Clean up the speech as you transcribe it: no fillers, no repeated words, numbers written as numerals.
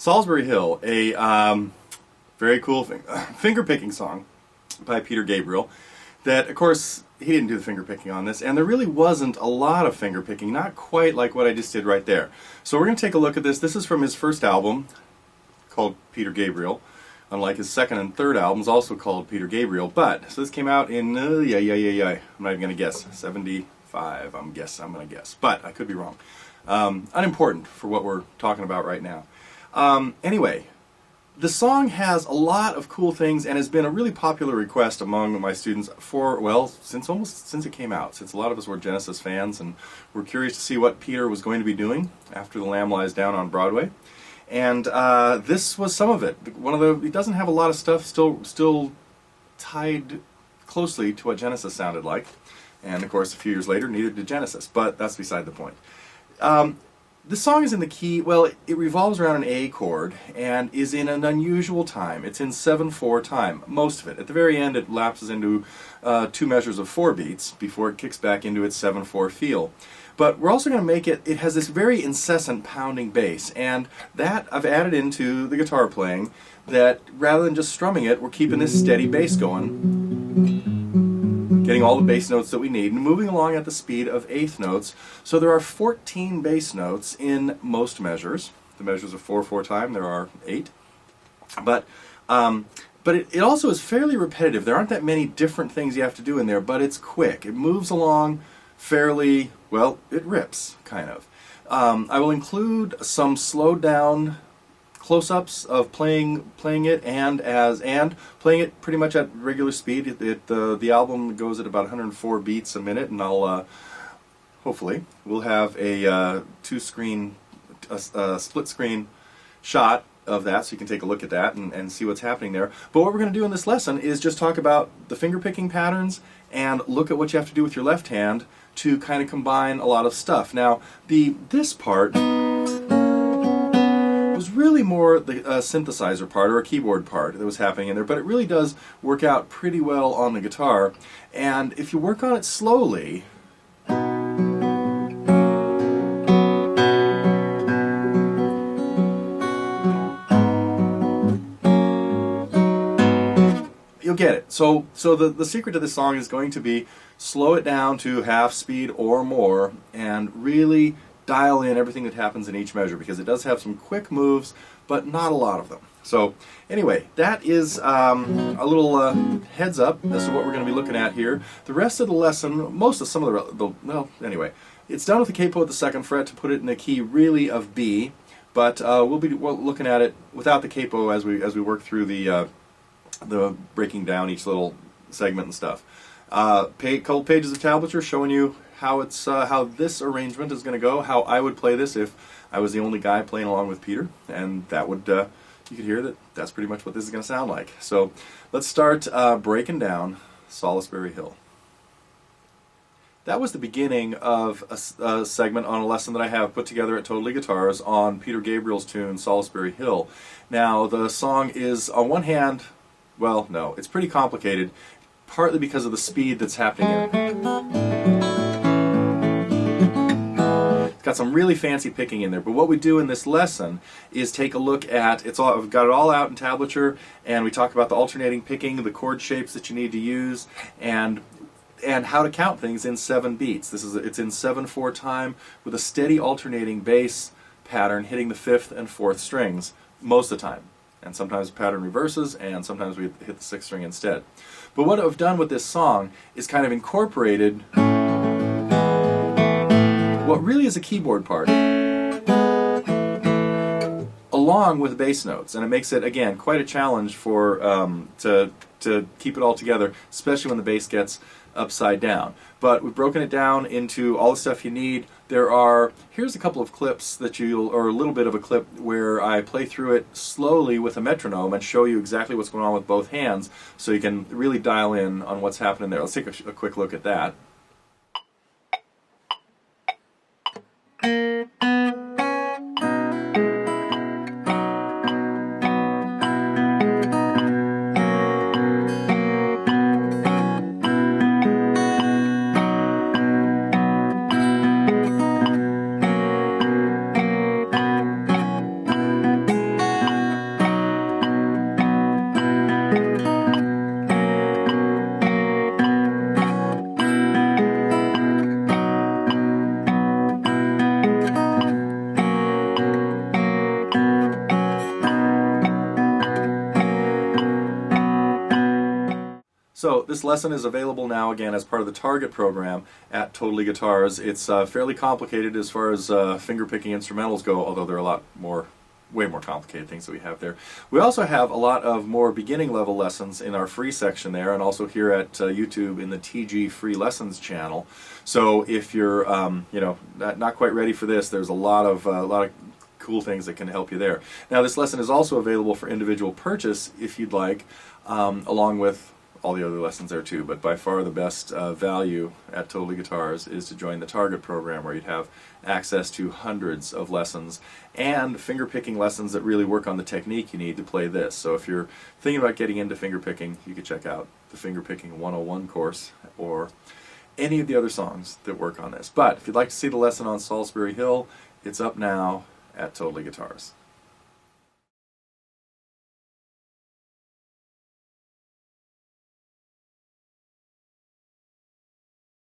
Solsbury Hill, a very cool finger-picking song by Peter Gabriel that, of course, he didn't do the finger-picking on this, and there really wasn't a lot of finger-picking, not quite like what I just did right there. So we're going to take a look at this. This is from his first album, called Peter Gabriel, unlike his second and third albums, also called Peter Gabriel. But, so this came out in, I'm not even going to guess, 75, I'm going to guess. But, I could be wrong. Unimportant for what we're talking about right now. Anyway, the song has a lot of cool things and has been a really popular request among my students for, well, since it came out. Since a lot of us were Genesis fans and were curious to see what Peter was going to be doing after The Lamb Lies Down on Broadway. And this was some of it. He doesn't have a lot of stuff still tied closely to what Genesis sounded like. And of course, a few years later, neither did Genesis. But that's beside the point. The song is in the key, well, it revolves around an A chord and is in an unusual time. It's in 7/4 time, most of it. At the very end, it lapses into 2 measures of 4 beats before it kicks back into its 7/4 feel. But we're also going to make it has this very incessant pounding bass, and that I've added into the guitar playing, that rather than just strumming it, we're keeping this steady bass going, getting all the bass notes that we need, and moving along at the speed of 1/8 notes. So there are 14 bass notes in most measures. The measures of 4/4 time, there are 8. But it also is fairly repetitive. There aren't that many different things you have to do in there, but it's quick. It moves along fairly, well, it rips, kind of. I will include some slowed down close-ups of playing it and playing it pretty much at regular speed. The album goes at about 104 beats a minute, and I'll hopefully we'll have a split screen shot of that, so you can take a look at that and see what's happening there. But what we're going to do in this lesson is just talk about the finger picking patterns and look at what you have to do with your left hand to kind of combine a lot of stuff. Now, this part was really more the synthesizer part or a keyboard part that was happening in there, but it really does work out pretty well on the guitar. And if you work on it slowly, you'll get it. So the secret to this song is going to be slow it down to half speed or more and really dial in everything that happens in each measure, because it does have some quick moves, but not a lot of them. So anyway, that is a little heads up as to what we're going to be looking at here. The rest of the lesson, well, anyway, it's done with the capo at the 2nd fret to put it in the key really of B, but we'll be looking at it without the capo as we work through the breaking down each little segment and stuff. Couple pages of tablature showing you how this arrangement is going to go, how I would play this if I was the only guy playing along with Peter, and that would you could hear that's pretty much what this is going to sound like. So let's start breaking down Solsbury Hill. That was the beginning of a segment on a lesson that I have put together at TotallyGuitars on Peter Gabriel's tune Solsbury Hill. Now the song is, on one hand, well, no, it's pretty complicated, partly because of the speed that's happening in it. It's got some really fancy picking in there, but what we do in this lesson is take a look at, we've got it all out in tablature, and we talk about the alternating picking, the chord shapes that you need to use, and how to count things in 7 beats. It's in 7/4 time with a steady alternating bass pattern hitting the 5th and 4th strings most of the time. And sometimes the pattern reverses, and sometimes we hit the 6th string instead. But what I've done with this song is kind of incorporated what really is a keyboard part along with bass notes, and it makes it, again, quite a challenge for to keep it all together, especially when the bass gets upside down. But we've broken it down into all the stuff you need. Here's a couple of clips or a little bit of a clip where I play through it slowly with a metronome and show you exactly what's going on with both hands, so you can really dial in on what's happening there. Let's take a quick look at that. So this lesson is available now again as part of the Target program at Totally Guitars. It's fairly complicated as far as fingerpicking instrumentals go, although there are a lot more, way more complicated things that we have there. We also have a lot of more beginning level lessons in our free section there, and also here at YouTube in the TG Free Lessons channel. So if you're you know, not quite ready for this, there's a lot of cool things that can help you there. Now this lesson is also available for individual purchase if you'd like, along with all the other lessons there too, but by far the best value at Totally Guitars is to join the Target program, where you'd have access to hundreds of lessons and fingerpicking lessons that really work on the technique you need to play this. So if you're thinking about getting into fingerpicking, you could check out the Fingerpicking 101 course or any of the other songs that work on this. But if you'd like to see the lesson on Solsbury Hill, it's up now at Totally Guitars.